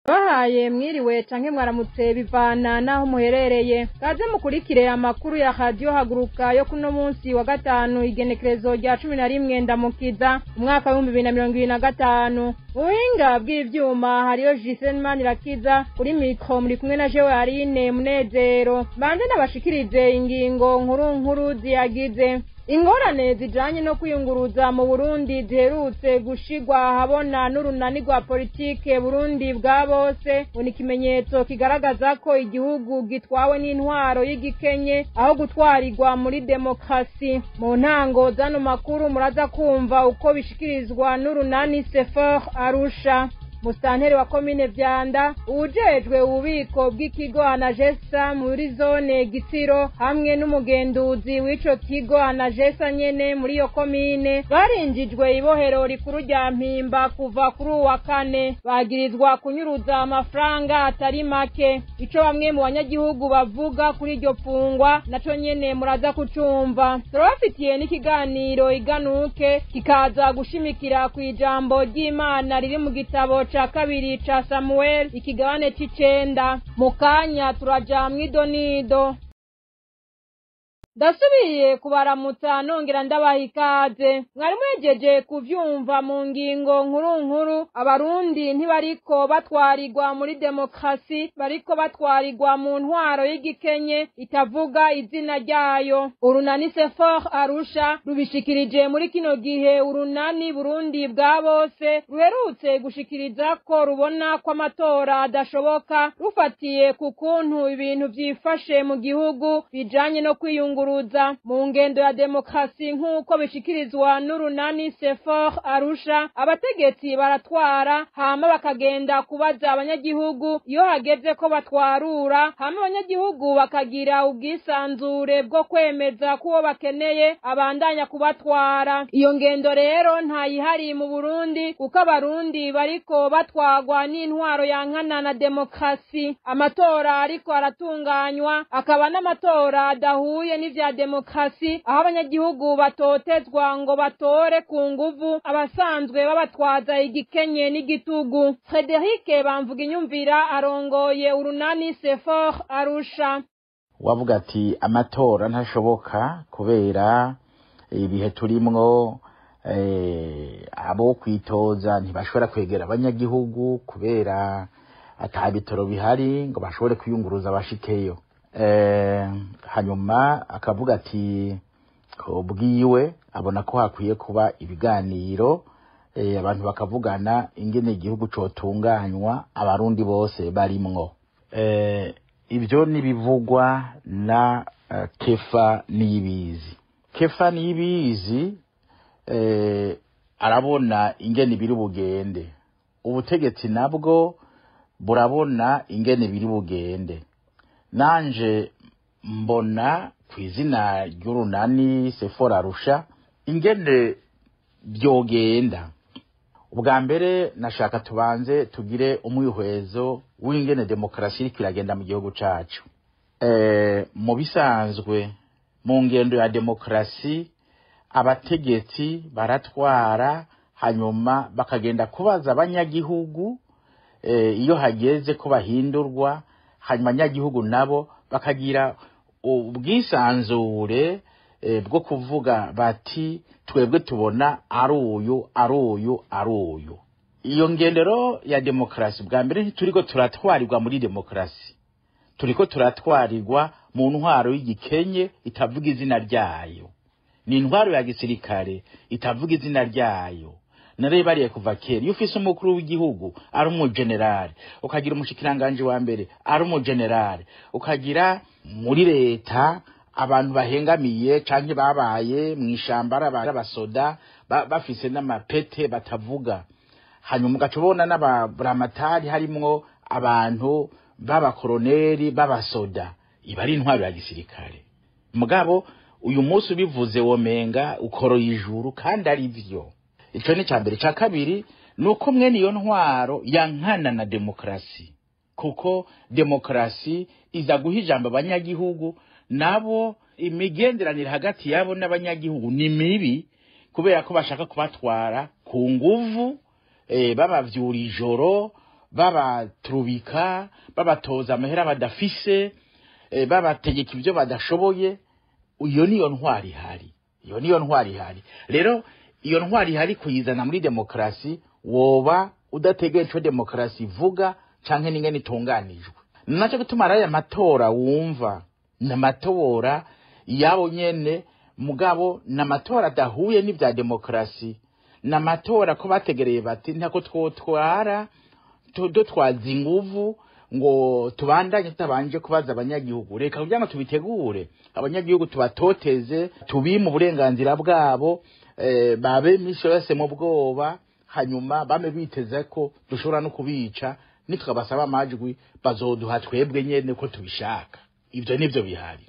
bahaye mwiriwe canke mwaramutse bivana naho muherereye kaze mukurikire amakuru ya radio haguruka yo kuno munsi wa gatanu igenekerezo rya 11 ndamukiza umwaka wa 2025 uhinga bw'ivyuma hariyo Giselle Manirakiza kuri mikro muri kumwe na Jewe Arine Munezero banje nabashikirize ingingo nkuru ziyagize ingorane zijanye no kwiyunguruza mu Burundi ziherutse gushigwa habona n'urunani rwa politike Burundi bwa bose ni ikimenyetso kigaragaza ko igihugu gitwawe n'intwaro y'igikenye aho gutwarirwa muri demokrasi. Mu ntango zano makuru muraza kumva uko bishikirizwa n'urunani Sefor Arusha. Musitanteri wa komine Vyanda ujejwe ububiko bw'ikigo Anagesa muri zone Gitsiro hamwe n'umugenduzi w'ico kigo Anagesa nyene muri iyo komine barinjijwe ibohero rikuru rya Mpimba kuva kuri wa kane bagirizwa kunyuruza amafaranga atari make. Ico bamwe mu banyagihugu bavuga kuri iryo fungwa naco nyene muraza kucumva. Turabafitiye n'ikiganiro iganuke kikaza gushimikira ku ijambo ry'Imana riri mu gitabo cha kabiri cha Samuel ikigabane c'icenda. Mukanya turaja mwidonido. Dasubiye kubaramutsa nongera ndabaha ikaze. Mwari mwejeje kuvyumva mu ngingo nkuru abarundi ntibariko batwarirwa muri demokrasi, bariko batwarirwa mu ntwaro y'igikenye itavuga izina ryayo. Urunani Sefor Arusha rubishikirije muri kino gihe urunani Burundi bwa bose ruherutse gushikiriza ko rubona ko amatora adashoboka rufatiye ku kuntu ibintu vyifashe mu gihugu bijanye no kwiyungura mu ngendo ya demokrasi nk'uko bishikirizwa n'urunani Sefor Arusha. Abategetsi baratwara hama bakagenda kubaza abanyagihugu iyo hageze ko batwarura, hama abanyagihugu bakagira ubwisanzure bwo kwemeza kuwo bakeneye abandanya kubatwara. Iyo ngendo rero ntayihari mu Burundi kuko abarundi bariko batwagwa n'intwaro yankana na demokrasi. Amatora ariko aratunganywa akaba n'amatora adahuye n'ivya demokrasi aho abanyagihugu batotezwa ngo batore ku nguvu abasanzwe babatwaza igikenye n'igitugu. Frederic Bamvuga inyumvira arongoye urunani Sefor Arusha. Wavuga ati amatora ntashoboka kubera ibihe turimwo, abo kwitoza ntibashobora kwegera abanyagihugu kubera atabitoro bihari ngo bashobore kwiyunguruza bashikeyo. Hanyuma akavuga ati bwiwe abona ko hakwiye kuba ibiganiro, abantu bakavugana ingene igihugu cotunganywa abarundi bose barimwo. Ibyo nibivugwa na Kefa Niyibizi. Kefa Niyibizi arabona ingene biri bugende, ubutegetsi nabwo burabona ingene biri bugende. Nanje mbona kwizina ry'urunani Sefor Arusha ingene byogenda. Ubwa mbere nashaka tubanze tugire umwihwezo w'ingene demokrasi iriko iragenda mu gihugu cacu. Mu bisanzwe mu ngendo ya demokrasi abategetsi baratwara hanyuma bakagenda kubaza abanyagihugu iyo hageze ko bahindurwa, hanyuma abanyagihugu nabo bakagira ubwisanzure bwo kuvuga bati twebwe tubona ari uyu. Iyo ngendero ya demokrasi bwa mbere ntituriko turatwarirwa muri demokrasi, turiko turatwarirwa mu ntwaro y'igikenye itavuga izina ryayo. Ni intwaro ya gisirikare itavuga izina ryayo. Narebariye kuva kera iyo ufise umukuru w'igihugu ari umugenerali, ukagira umushikiranganje wa mbere ari umugenerali, ukagira muri leta abantu bahengamiye canke babaye mwishamba abasoda bafise n'amapete batavuga, hanyuma ugacubona n'abaramatari harimwo abantu b'abakoroneri b'abasoda. Iba ari intwaro ya gisirikare. Mugabo uyu munsi ubivuze womenga ukoroye ijuru kandi ari byo. Ico ni cyambere. Ca kabiri nuko mwene iyo ntwaro yankana na demokrasi, kuko demokrasi iza guha ijambo abanyagihugu, nabo imigenderanire hagati yabo n'abanyagihugu ni mibi kubera ko bashaka kubatwara ku nguvu, babavyura ijoro, babaturubika babatoza amahera badafise babategeka ibyo badashoboye. Iyo niyo ntwari ihari rero iyo ntwari ihari kuyizana muri demokrasi woba udategereje ko demokrasi ivuga canke n'ingene itunganijwe. Naco gutuma aya matora wumva n'amatora yabo nyene mugabo n'amatora adahuye n'ivya demokrasi, n'amatora ko bategereye bati ntako twotwara twazi inguvu ngo tubandanye tutabanje kubaza abanyagihugu, reka kugira ngo tubitegure abanyagihugu tubatoteze tubime uburenganzira bwabo, babe misho yose mu bwoba, hanyuma bame biteze ko dushobora no kubica nitukabasaba amajwi bazoduha twebwe nyene ko tubishaka. Ivyo nivyo bihari.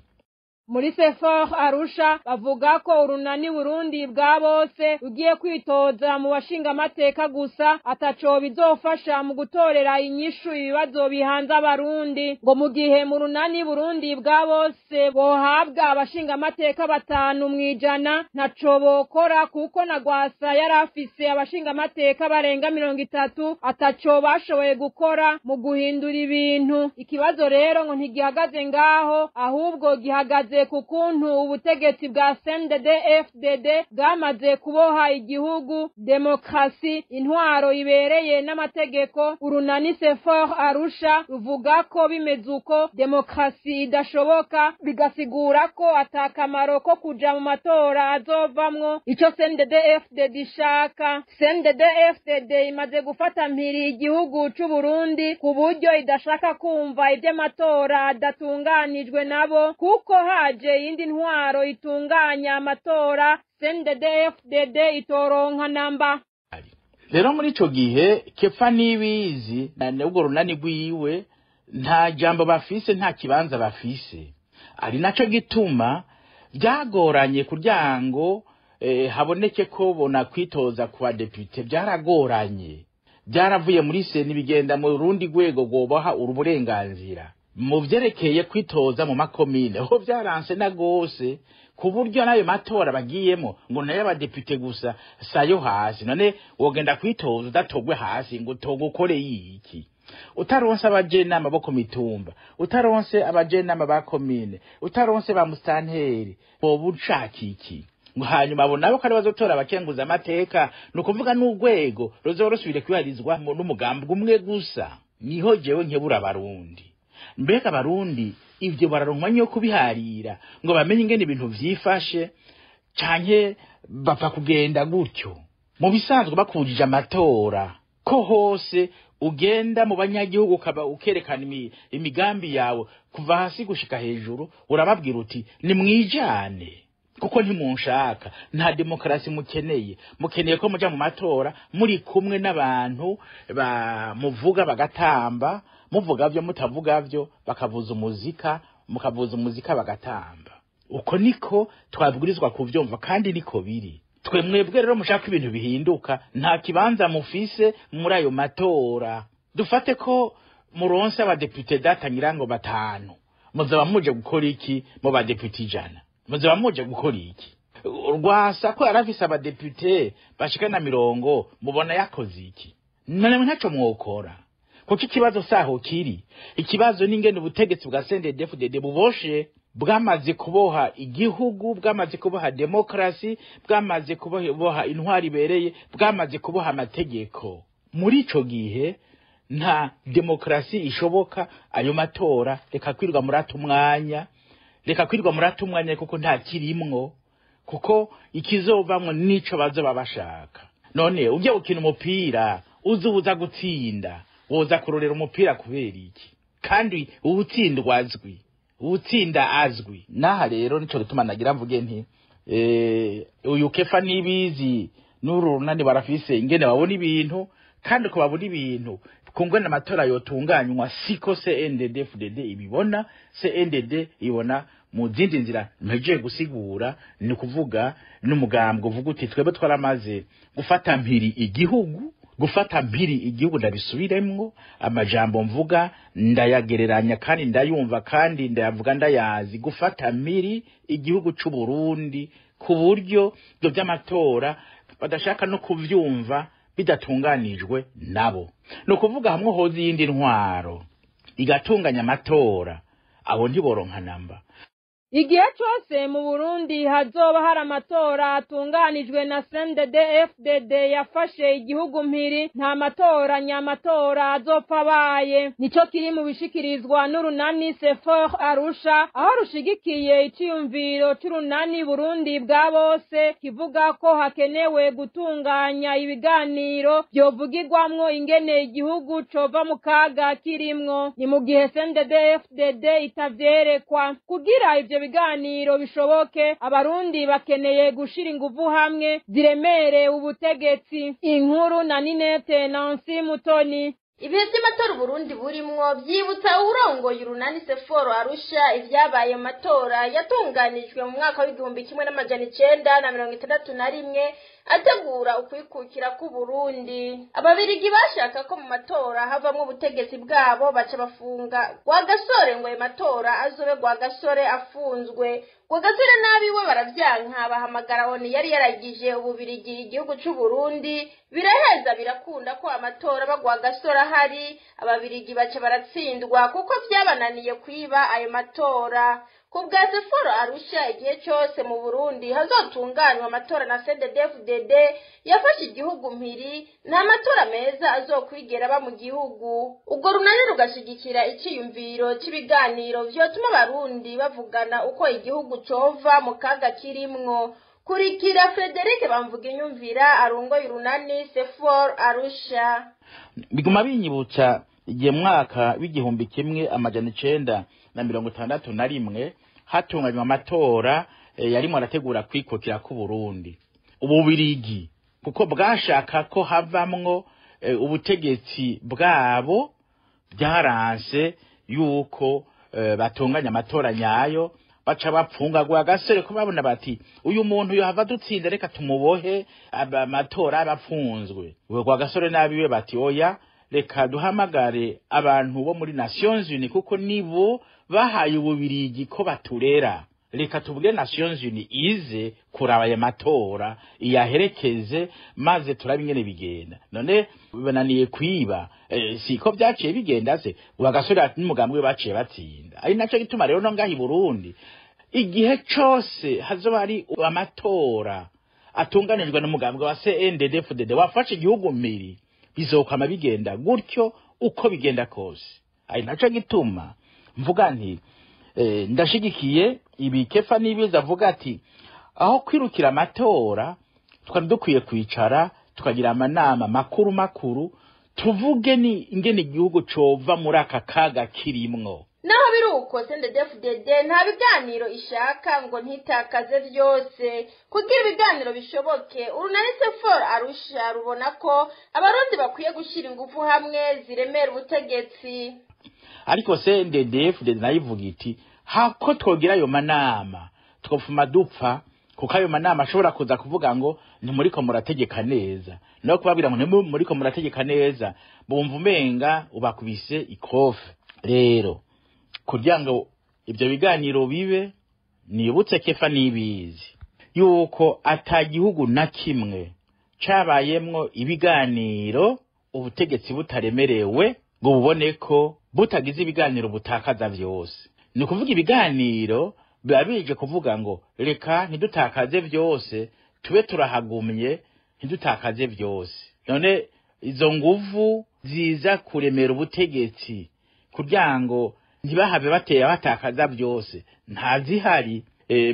Muri Sefor Arusha bavuga ko urunani Burundi bwa bose ugiye kwitoza mu bashinga amateka gusa ataco bizofasha mu gutorera inyishu ibibazo bihanze abarundi, ngo mu gihe mu runani Burundi bwa bose bohabwa abashinga amateka 5 mwijana ntaco bokora, kuko na Gwasa yarafise abashinga amateka barenga 30 ataco bashoboye gukora mu guhindura ibintu. Ikibazo rero ngo ntigihagaze ngaho, ahubwo gihagaze kukuntu ubutegetsi bwa CNDD-FDD bwamaze kuboha igihugu, demokrasi, intwaro ibereye n'amategeko. Urunani Sefor Arusha ruvuga ko bimeze uko demokrasi idashoboka, bigasigura ko atakamaro ko kuja mu matora azovamwo ico CNDD-FDD ishaka. CNDD-FDD imaze gufata mpiri igihugu c'u Burundi ku buryo idashaka kumva ivy'amatora adatunganijwe nabo, kuko haje yindi ntwaro itunganya amatora CNDD-FDD itoronka namba. Rero muri ico gihe Kefa Nibizi n'ubwo runani rwiwe nta jambo bafise, nta kibanza bafise, ari naco gituma byagoranye kugira ngo haboneke ko bona kwitoza kwa depute. Byaragoranye, byaravuye muri seni bigenda mu rundi rwego gobaha uruburenganzira mu vyerekeye kwitoza mu makomine, ho byaranse na gose ku buryo nayo matora bagiyemo ngo nayo abadepute gusa sayo hasi. None wogenda kwitoza udatogwe hasi ngo togukore yiki? Utaronse abajenama bo ku mitumba, utaronse abajenama ba komine, utaronse ba mustanteri, bo bucaki iki? Hanyuma abo nabo kare bazotora abakenguza amateka, no kuvuga n'urwego ruzorosubire kwiharizwa n'umugambi umwe gusa. Niho jewe nkebura abarundi. Mbega abarundi ivyo bararonka nyo kubiharira ngo bamenye ingene ibintu vyifashe, canke bapfa kugenda gutyo? Mu bisanzwe bakujije amatora ko hose ugenda mu banyagihugu ukaba ukerekana imigambi yawe kuva hasi gushika hejuru, urababwira uti ni mwijane kuko ntimunshaka, nta demokrasi mukeneye ko muja mu matora muri kumwe n'abantu muvuga bagatamba, muvuga byo mutavuga byo bakavuza umuzika, mukavuza umuzika bagatamba. Uko niko twabwirizwa kuvyumva kandi niko biri. Twe mwebwe rero mushaka ibintu bihinduka, nta kibanza mufise muri ayo matora. Dufate ko muronse abadepute datangira ngo 5, muzaba muje gukora iki mu badepute 100? Muzaba muje gukora iki? Rwasa ko arafise abadepute bashikana 40, mubona yakoze iki? None ntaco mwokora. Kuko ikibazo saho kiri, ikibazo n'ingene ubutegetsi bwa CNDD-FDD buboshe, bwamaze kuboha igihugu, bwamaze kuboha demokrasi, bwamaze kuboha intwari ibereye, bwamaze kuboha amategeko. Muri ico gihe nta demokrasi ishoboka. Ayo matora reka kwirwa muratumwanya, kuko nta kirimwo, kuko ikizovamwo nico bazoba bashaka. None ujye ukina umupira uzubuza gutsinda, woza kurorera umupira kubera iki? Kandi utsinda azwi. Naha rero nico gituma nagira mvuge nti uyu Kefa Nibizi n'urunani barafise ingene babona ibintu, kandi ko babona ibintu kungwe n'amatora yotunganywa siko CNDD-FDD ibibona. CNDD ibona mu zindi nzira mpeje gusigura, ni kuvuga n'umugambwe uvuga uti twebwe twaramaze gufata mpiri igihugu ndabisubiremwo, amajambo mvuga ndayagereranya kandi ndayumva kandi ndayavuga ndayazi. Gufata mpiri igihugu c'u Burundi ku buryo byo by'amatora badashaka no kuvyumva, bidatunganijwe nabo. No kuvuga hamwe hozi yindi ntwaro igatunganya amatora, abo ntiboronka namba. Igihe cyose mu Burundi hazoba hari amatora atunganijwe na CNDD-FDD yafashe igihugu mpiri, nta matora nyamatora azopfa baye. Nico kiri mu bishikirizwa n'urunani Sefor Arusha, aho rushigikiye iciyumviro c'urunani Burundi bwa bose kivuga ko hakenewe gutunganya ibiganiro byovugirwamwo ingene igihugu cova mu kaga kirimwo. Ni mu gihe CNDD-FDD itavyerekwa. Kugira ivyo biganiro bishoboke, abarundi bakeneye gushira inguvu hamwe ziremere ubutegetsi. Inkuru na Ninete Nancy Mutoni. Ibihe by'amatora Burundi burimwo byibutsa urongoye urunani Seforo Arusha ivyabaye mu matora yatunganijwe mu mwaka w'1961 ategura ukwikukira ku Burundi. Ababirigi bashaka ko mu matora havamwe ubutegetsi bwabo, baca bafunga Rwagasore ngo ayo matora azobe Rwagasore afunzwe. Rwagasore nabiwe baravyanka, bahamagara oni yari yaragije ububirigi igihugu c'u Burundi, biraheza birakunda ko amatora bagwagasora hari. Ababirigi baca baratsindwa kuko vyabananiye kwiba ayo matora. Kubwa Seforo Arusha, igihe cyose mu Burundi hazotunganywa amatora na CNDD-FDD yafashe igihugu mpiri, nta matora meza azokwigera ba mu gihugu. Ubwo runani rugashigikira iciyumviro cy'ibiganiro vyotuma abarundi bavugana uko igihugu cova mu kaga kirimwo. Kurikira Frederic Bamvuginyumvira arongoye urunani Sefor Arusha. Biguma binyibutsa igihe mwaka w'igihumbi kimwe amajana 1961 hatunganywa amatora yarimo arategura kwikukira ku Burundi. Ububirigi kuko bwashaka ko havamwo ubutegetsi bwabo, byaranse yuko batunganya amatora nyayo, baca bapfunga Rwagasore ko babona bati uyu muntu yohava dutsinda, reka tumubohe amatora abafunzwe. Rwagasore nabiwe bati oya, reka duhamagare abantu bo muri Nations Unies kuko nibo bahaye ububirigi ko baturera. Reka tuvuge Nations Unies ize kuraba aya matora iyaherekeze, maze turabingene bigenda. None bananiye kwiba, siko byaciye bigenda se. Rwagasore ati n'umugambwe baciye batsinda. Ari naco gituma rero no ngahi Burundi igihe cyose hazoba ari amatora atunganijwe n'umugambwe wa CNDD-FDD wafashe igihugu mpiri, bizokama bigenda gutyo uko bigenda kose. Ari naco gituma mvuga nti ndashigikiye ibi Kefa Nibiza avuga ati aho kwirukira amatora twari dukwiye kwicara tukagira amanama makuru tuvuge ni ingene igihugu cova muri aka kaga kirimwo. Naho biruko CNDD-FDD nta biganiro ishaka ngo ntitakaze vyose. Kugira ibiganiro bishoboke, urunani Sefor Arusha rubona ko abarundi bakwiye gushira ingufu hamwe ziremera ubutegetsi. Ariko CNDD-FDD nayivuga iti hako twogira ayo manama twofuma dupfa, kuko ayo manama ashobora kuza kuvuga ngo ntimuriko murategeka neza, no kubabwira ngo ntimuriko murategeka neza bumva umenga ubakubise ikofe. Rero kugira ngo ibyo biganiro bibe, nibutse Kefa Nibizi yuko atagihugu na kimwe cabayemwo ibiganiro ubutegetsi butaremerewe ngo bubone ko butagize ibiganiro butakaza vyose. Ni kuvuga ibiganiro babije kuvuga ngo reka ntidutakaze vyose, tube turahagumye ntidutakaze vyose. None izo nguvu ziza kuremera ubutegetsi kugira ngo ntibahave bateye batakaza byose ntazihari.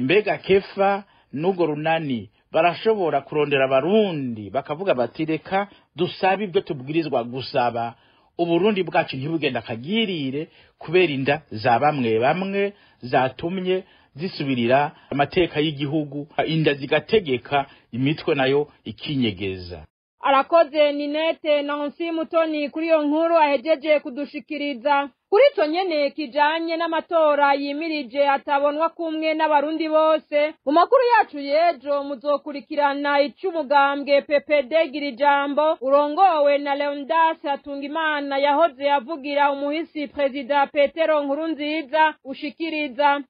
Mbega Kefa n'ubwo runani barashobora kurondera abarundi bakavuga bati reka dusabe ibyo tubwirizwa gusaba, Uburundi bwacu ntibugenda kagirire kubera inda za bamwe zatumye zisubirira amateka y'igihugu, inda zigategeka imitwe nayo ikinyegeza. Arakoze Ninete Nancy Mutoni kuri iyo nkuru ahejeje kudushikiriza. Kuri ico nyene kijanye n'amatora yimirije atabonwa kumwe n'abarundi bose, mu makuru yacu yejo muzokurikirana ic'umugambwe PPD Girijambo urongowe na Leonidas Hatungimana yahoze avugira umuhisi President Petero Nkurunziza ushikiriza.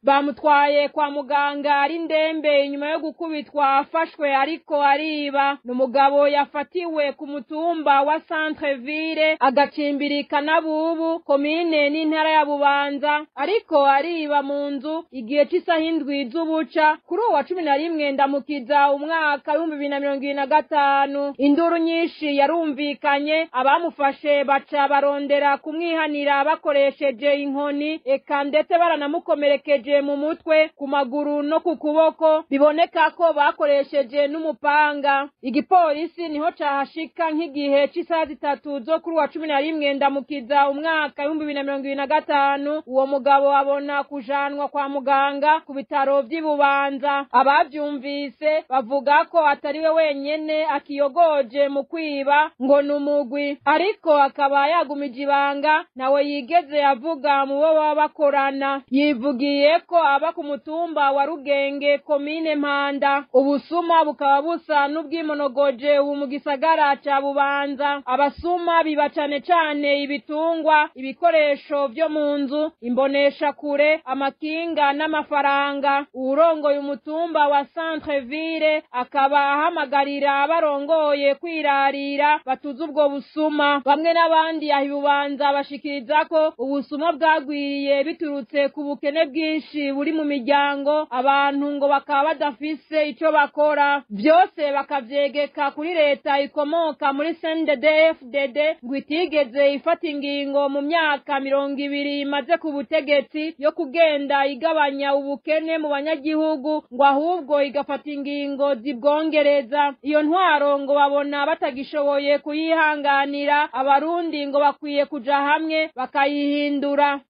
bamutwaye kwa muganga ari ndembe inyuma yo gukubitwa afashwe ariko ariba. N'umugabo yafatiwe ku mutumba wa Centre Ville agacimbirika na Bubu komine n'intara ya Bubanza ariko ariba mu nzu igihe c'isaha 7 z'ubuca kuri uwa 11 ndamukiza umwaka 2025. Induru nyinshi yarumvikanye, abamufashe baca barondera kumwihanira bakoresheje inkoni eka ndetse baranamukomerekeje mu mutwe, ku maguru no ku kuboko, biboneka ko bakoresheje n'umupanga. Igipolisi niho cahashika nk'igihe c'isaha 3 zo kuri wa 11 ndamukiza umwaka 2025. Uwo mugabo abona kujanwa kwa muganga ku bitaro vy'Ibubanza. Abavyumvise bavuga ko atariwe wenyene akiyogoje mu kwiba ngo numugwi, ariko akaba yagumije ibanga nawe yigeze avuga mu bo baba bakorana. Yivugiye ko aba ku mutumba wa Rugenge komine Mpanda. Ubusuma bukaba busa n'ubwimonogoje ubu mu gisagara ca Bubanza. Abasuma biba cane cane ibitungwa, ibikoresho vyo mu nzu, imbonesha kure, amakinga n'amafaranga. Urongoye umutumba wa Centre Ville akaba ahamagarira abarongoye kwirarira batuze ubwo busuma. Bamwe n'abandi ahibubanza bashikiriza ko ubusuma bwagwiriye biturutse ku bukene bwinshi buri mu miryango, abantu ngo bakaba badafise ico bakora, vyose bakavyegeka kuri leta ikomoka muri CNDD-FDD ngo itigeze ifata ingingo mu myaka 20 imaze ku butegetsi yo kugenda igabanya ubukene mu banyagihugu, ngo ahubwo igafata ingingo zibwongereza. Iyo ntwaro ngo babona batagishoboye kuyihanganira, abarundi ngo bakwiye kuja hamwe bakayihindura.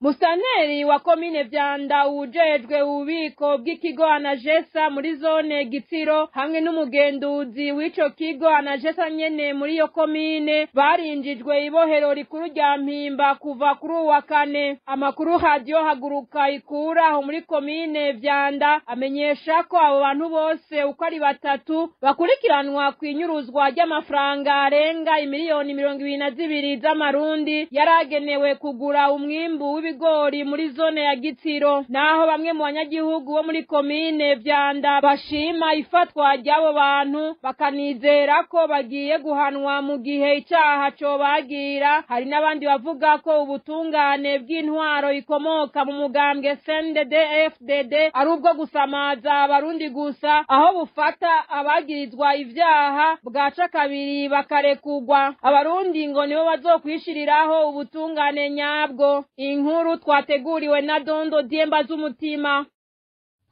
Musanteri wa komine Vyanda ujejwe ububiko bw'ikigo Anagesa muri zone Gitsiro hamwe n'umugenduzi w'ico kigo Anagesa nyene muri yo komine barinjijwe ibohero rikuru rya Mpimba kuva kuri uwa 4. Amakuru radio haguruka ikuraho muri komine Vyanda amenyesha ko abo bantu bose uko ari 3 bakurikiranwa kwinyuruzwa ry'amafaranga arenga 1,022 z'amarundi yaragenewe kugura umwimbu ibigori muri zone ya Gitsiro. Naho bamwe mu banyagihugu bo muri komine Vyanda bashima ifatwa ry'abo bantu bakanizera ko bagiye guhanwa mu gihe icaha co bagira, hari n'abandi bavuga ko ubutungane bw'intwaro ikomoka mu mugambwe CNDD-FDD ari ubwo gusamaza abarundi gusa, aho bufata abagirizwa ivyaha bwaca kabiri bakarekugwa. Abarundi ngo nibo bazokwishiriraho ubutungane nyabwo. Inkuru twateguriwe na Dondo Diemba z'umutima.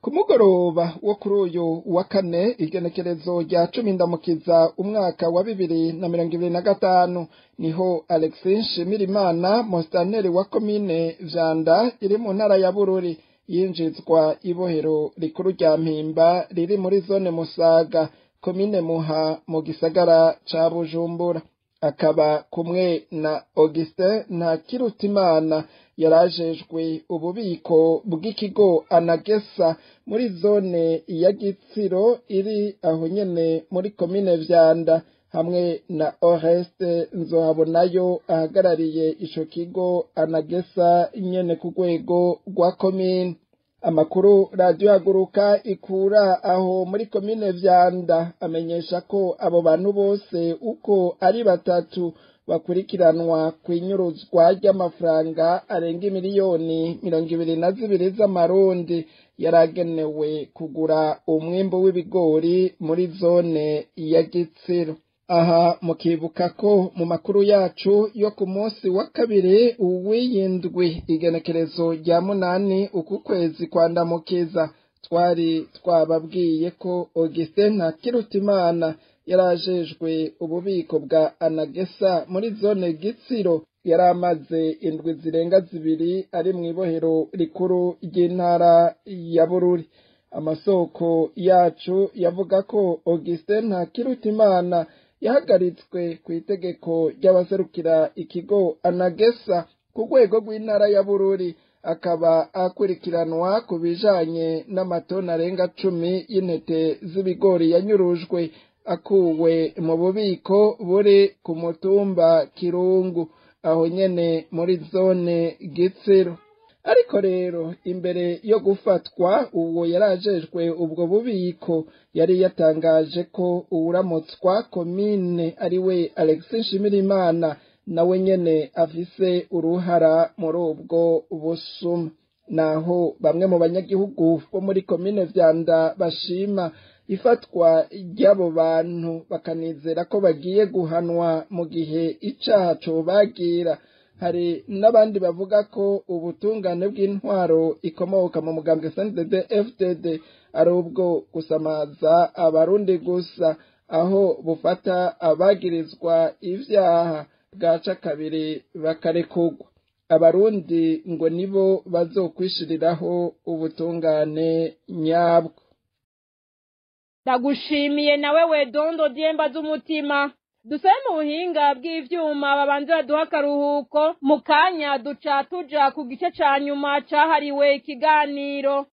Ku mugoroba wo kuri uyu wa 4 igenekerezo rya 10 ndamukiza umwaka wa 2025 niho Alexis Nshimirimana Mostaneri wa komine Vyanda iri mu ntara ya Bururi yinjizwa ibohero rikuru rya Mpimba riri muri zone Musaga komine Muha mu gisagara ca Bujumbura. Akaba kumwe na Augustin Ntakirutimana yarajejwe ububiko bw'ikigo Anagesa muri zone ya Gitsiro iri aho nyene muri komine Vyanda, hamwe na Oreste Nzohabonayo ahagarariye ico kigo Anagesa nyene ku rwego rwa komine. Amakuru radio haguruka ikura aho muri komine Vyanda amenyesha ko abo bantu bose uko ari 3 bakurikiranwa kwinyuruzwa ry'amafaranga arenga 1,022 z'amarundi yaragenewe kugura umwimbo w'ibigori muri zone ya Gitsiro. Aha mukibuka ko mu makuru yacu yo ku munsi wa 2 uw'indwi igenekerezo rya 8 uku kwezi kwa ndamukiza twari twababwiye ko Augustin Ntakirutimana yarajejwe ububiko bwa Anagesa muri zone Gitsiro yaramaze indwi zirenga 2 ari mu ibohero rikuru ry'intara ya Bururi. Amasoko yacu yavuga ko Augustin Ntakirutimana yahagaritswe ku itegeko ry'abaserukira ikigo Anagesa ku rwego rw'intara ya Bururi, akaba akurikiranwa ku bijanye n'amatoni arenga 10 y'intete z'ibigori yanyurujwe akuwe mu bubiko buri ku mutumba Kirungu aho nyene muri zone Gitsiro. ariko rero imbere yo gufatwa uwo yarajejwe ubwo bubiko yari yatangaje ko uwuramutswa komine ari we Alexis Nshimirimana nawe nyene afise uruhara muri ubwo busuma. Naho bamwe mu banyagihugu bo muri komine Vyanda bashima ifatwa ry'abo bantu bakanizera ko bagiye guhanwa mu gihe icaha cobagira. Hari n'abandi bavuga ko ubutungane bw'intwaro ikomoka mu mugambwe CNDD-FDD ari ubwo gusamaza abarundi gusa, aho bufata abagirizwa ivyaha bwaca kabiri bakarekurwa. Abarundi ngo nibo bazokwishiriraho ubutungane nyabwo. Ndagushimiye nawe Wedondo Diemba z'umutima. Dusabe mu buhinga bw'ivyuma babanze baduha akaruhuko, mu kanya duca tuja ku gice ca nyuma cahariwe ikiganiro.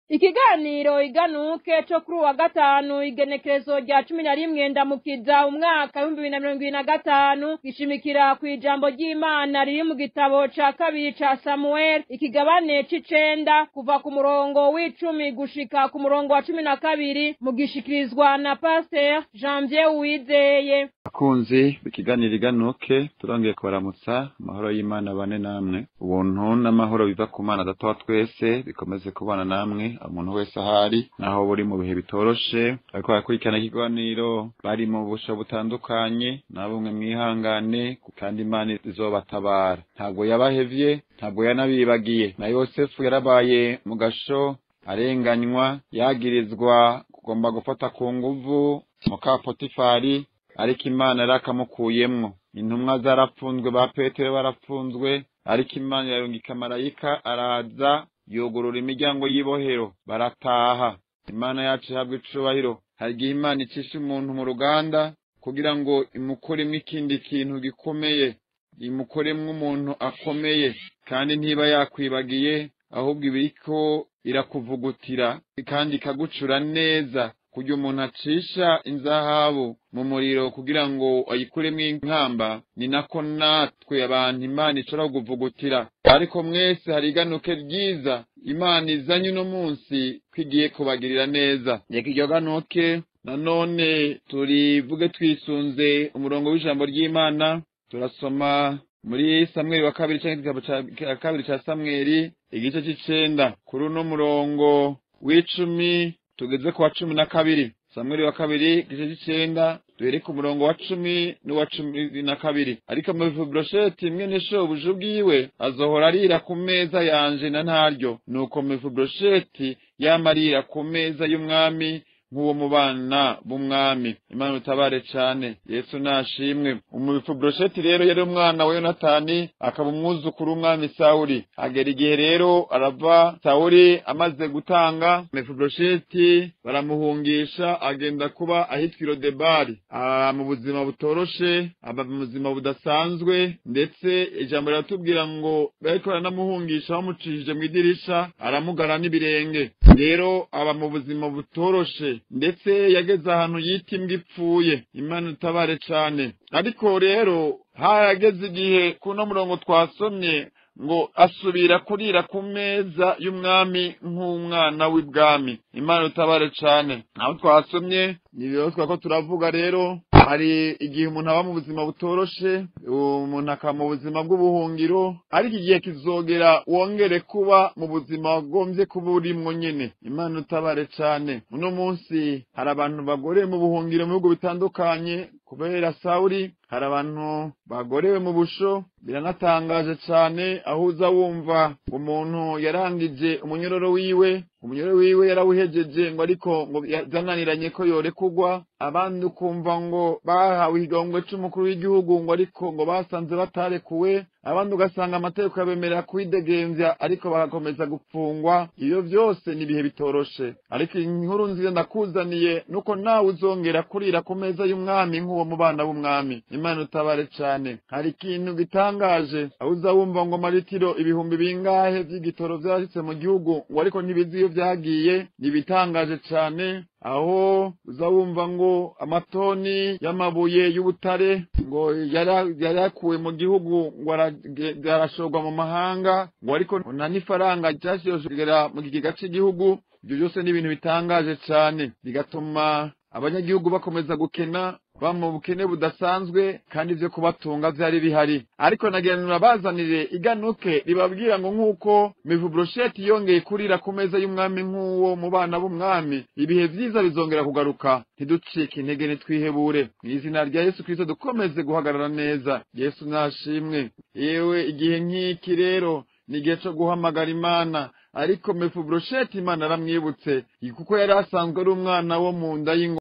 Ikiganiro iganuke cyo kuri wa gatanu igenekerezo rya 11 ndamukiza umwaka 2025 gishimikira ku ijambo ry'Imana riri mu gitabo ca kabiri ca Samuel ikigabane c'icenda kuva ku murongo w'icumi gushika ku murongo wa 12 mu gishikirizwa na Pasteur Janvier Uwizeye. Akunzi bikiganira iganuke turongeye kubaramutsa amahoro y'Imana bane namwe, ubuntu n'amahoro biva ku Mana Data wa twese bikomeze kubana namwe umuntu wese ahari naho buri mu bihe bitoroshe, ariko akurikirana ikiganiro bari mu busho butandukanye nabumwe mwihangane kandi Imana izobatabara. Ntabwo yabahevye, ntabwo yanabibagiye. Na Yosefu yarabaye mu gasho arenganywa yagirizwa kugomba gufata ku nguvu muka Potifari, ariko Imana yarakamukuyemwo. Intumwa zarapfunzwe, ba Petero barapfunzwe, ariko Imana yarungika marayika araza yugurura imiryango y'ibohero barataha. Imana yacu ihabwa icubahiro. Hari igihe Imana icisha umuntu mu ruganda kugira ngo imukoremwo ikindi kintu gikomeye, imukoremwo umuntu akomeye, kandi ntiba yakwibagiye, ahubwo ibiriko irakuvugutira kandi ikagucura neza, kugira umuntu acisha inzahabu mu muriro kugira ngo ayikuremwo inkamba. Ni nako natwe abantu Imana ishobora kuvugutira. Ariko mwese hari iganuke ryiza Imana izanye uno munsi kwigiye kubagirira neza. Reka iryo ganuke nanone turivuge twisunze umurongo w'ijambo ry'Imana. Turasoma muri Samueli wa kabiri canke igitabo ca kabiri ca Samueli igice c'icenda kuri uno murongo w'icumi tugeze ku wa 12. Samueli wa kabiri igice c'icenda duhere ku murongo wa 10 n'uwa 12. Ariko Mefibosheti mwene shobuja ubwiwe azohora arira ku meza yanje na ntaryo. Nuko Mefibosheti yamarira ku meza y'umwami nk'uwo mu bana b'umwami. Imana utabare cane, Yesu nashimwe. Mefibosheti rero yari umwana wa Yonatani, akaba umwuzukuru w'umwami Sawuli. Agera igihe rero arava Sawuli amaze gutanga, Mefibosheti baramuhungisha agenda kuba ahitwa Lodebari. Mu buzima butoroshe, aba mu buzima budasanzwe, ndetse ijambo riratubwira ngo bariko baranamuhungisha bamucishije mu idirisha aramugara n'ibirenge. Rero aba mu buzima butoroshe, ndetse yageze ahantu yita imbwa ipfuye. Imana utabare cane. Ariko rero harageze igihe kuno murongo twasomye ngo asubira kurira ku meza y'umwami nk'umwana w'ibwami. Imana utabare cane. Naho twasomye nibyo twako turavuga rero, hari igihe umuntu aba mu buzima butoroshe, umuntu akaba mu buzima bw'ubuhungiro, ariko igihe kizogera wongere kuba mu buzima wagombye kuba urimwo nyene. Imana utabare cane. Uno munsi hari abantu bagorewe mu buhungiro mu bihugu bitandukanye kubera Sawuli. Hari abantu bagorewe mu busho, biranatangaje cane aho uza wumva umuntu yarangije umunyororo wiwe, umunyoro wiwe yarawuhejeje ngo ariko ngo zananiranye ko yorekugwa. Abandi ukumva ngo bahawe igongwe c'umukuru w'igihugu ngo ariko ngo basanze batarekuwe. Abandi ugasanga amategeko yabemerera kwidegembya ariko bagakomeza gupfungwa. Iyo byose ni ibihe bitoroshe, ariko inkuru nziza ndakuzaniye nuko nawe uzongera kurira ku meza y'umwami nk'uwo mu bana b'umwami. Imana utabare cane. Hari ikintu gitangaje aho uza wumva ngo maritiro ibihumbi bingahe vy'igitoro vyashitse mu gihugu ngo ariko ntibizi iyo vyagiye. Nibitangaje cane. aho uzawumva ngo amatoni y'amabuye y'ubutare ngo yarakuwe mu gihugu ngo arashorwa mu mahanga ngo ariko nta n'ifaranga ryashirogera mu kigega cy'igihugu. Ibyo byose ni ibintu bitangaje cyane bigatuma abanyagihugu bakomeza gukena mu bukene budasanzwe kandi ivyo kubatunga vyari bihari. Ariko nagiranura bazanire iganuke ribabwira ngo nk'uko Mefibrosheti yongeye kurira ku meza y'umwami nk'uwo mu bana b'umwami, ibihe vyiza bizongera kugaruka. Ntiducike intege nitwihebure, mw'izina rya Yesu Kristo dukomeze guhagarara neza. Yesu nashimwe. Yewe igihe nk'iki rero ni igihe co guhamagara Imana, ariko Mefibrosheti Imana aramwibutse kuko yari asanzwe ari umwana wo mu nda y'ingoma.